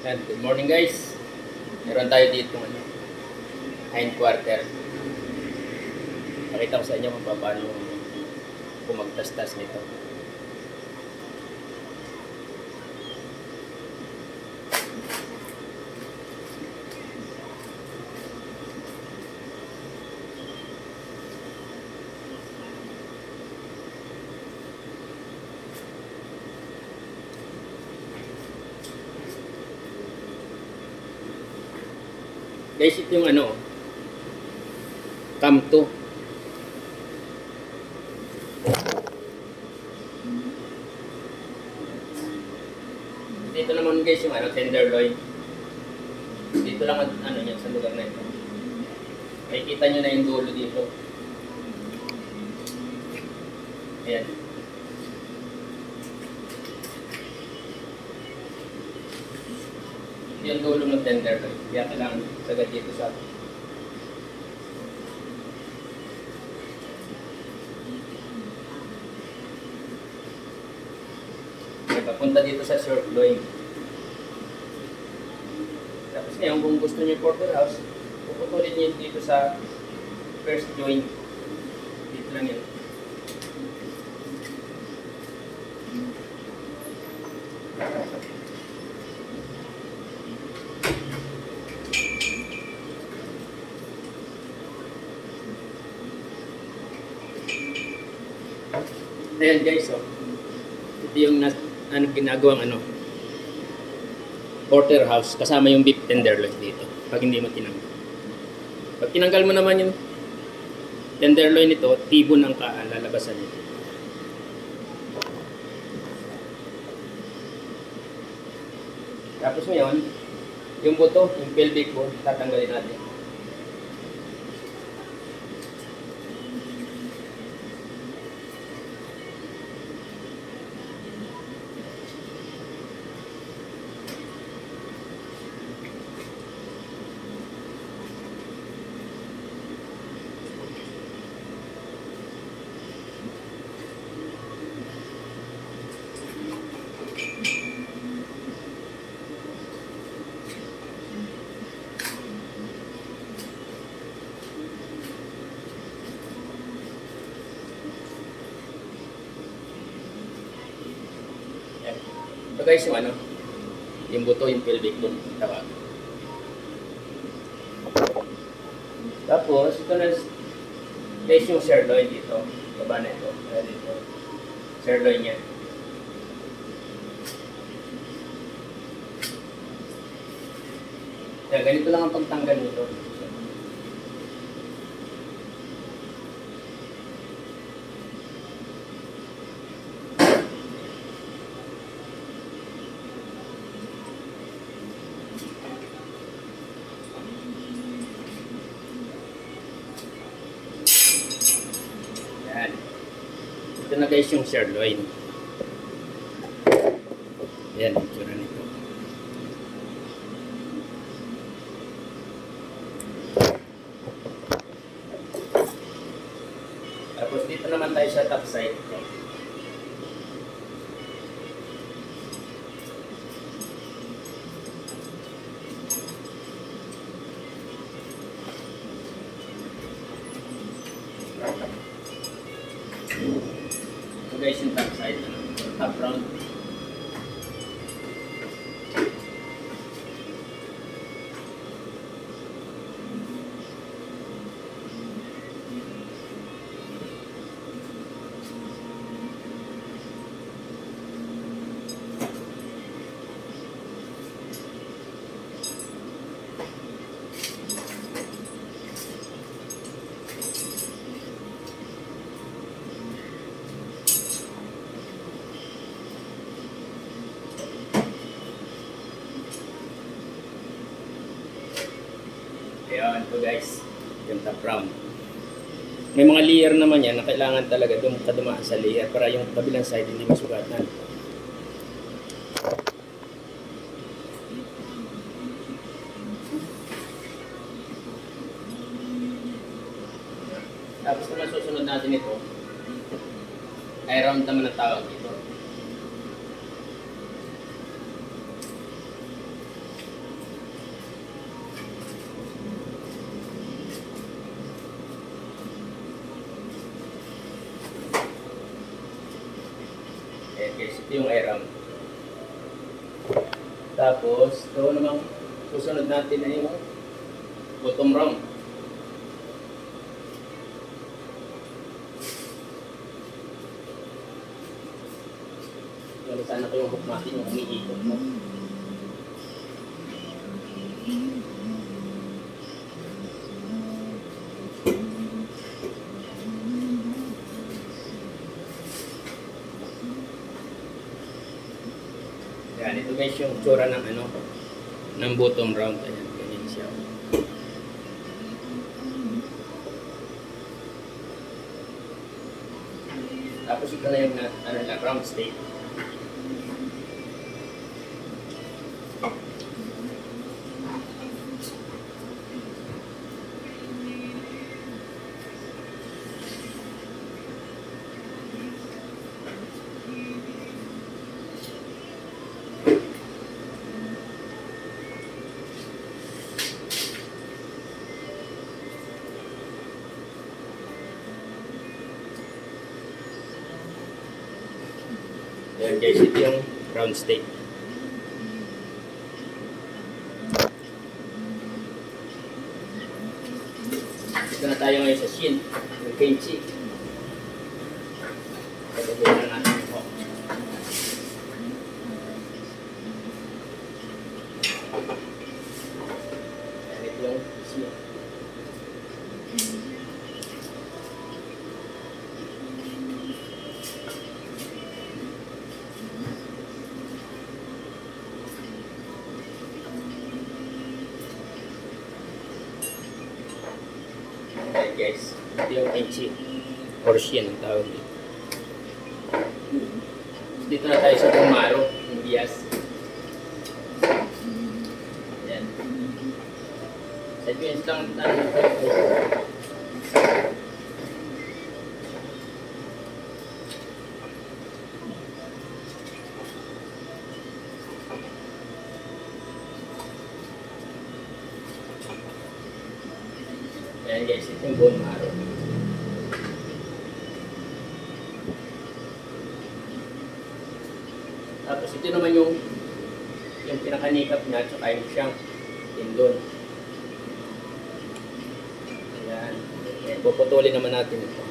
Yan, good morning guys. Meron tayo dito hind quarter. Pakita ko sa inyo kung paano kumagtastas nito. Guys, ito yung cam 2. Dito naman guys yung tenderloin. Dito lang niya sa lugar na ito. Makikita nyo na yung dulo dito. Ayan. Yung dulo ng tenderloin. Kaya kailangan sagad dito sa papunta dito sa sirloin. Tapos ngayon kung gusto niyo porterhouse, puputulin niyo dito sa first joint. Dito lang yun. Ayan guys, ito yung ginagawang porterhouse kasama yung beef tenderloin dito pag hindi mo tinanggal. Pag tinanggal mo naman yung tenderloin nito, tibon ang lalabasan nito. Tapos ngayon, yung buto, yung pelvic bone, tatanggalin natin. Ito guys yung buto, yung pelvic bone, tawag. Tapos, ito na guys yung sirloin dito. Baba na ito. Dito. Sirloin niya. Kaya ganito lang ang pagtanggal nito. Ito na guys yung sirloin. Ayan, yung tsura nito. Tapos dito naman tayo sa top side. So guys, yung top side, top round. Ayan, ito guys, yung top round. May mga layer naman yan na kailangan talaga dumaan sa layer para yung kabilang side hindi masugatan. Tapos naman susunod natin ito, ay round naman ang tawag dito. yung air round. Tapos, ito namang susunod natin ay yung bottom round. Yung sana ko yung hook natin, yung umiikot mo. Yan, ito guys yung tsura ng ano, ng bottom round. Ayan, ganyan siya. Tapos ito na yung ano lang, round stake. Ayan guys, ito yung round steak. Dito na tayo ngayon sa shin, yung kimchi. Pagkagulan na natin yung hook. Ayan, ito yung shin. Ayan guys, ito yung kimchi or shin ang tawag dito. Dito na tayo sa bumaro, yung bias. Ayan. Sequence lang tayo. Ayan guys, ito yung bone marrow. Tapos ito naman yung pinakanikap niya at saka yung siyang tendon. Ayan. Ayan, puputulin naman natin ito.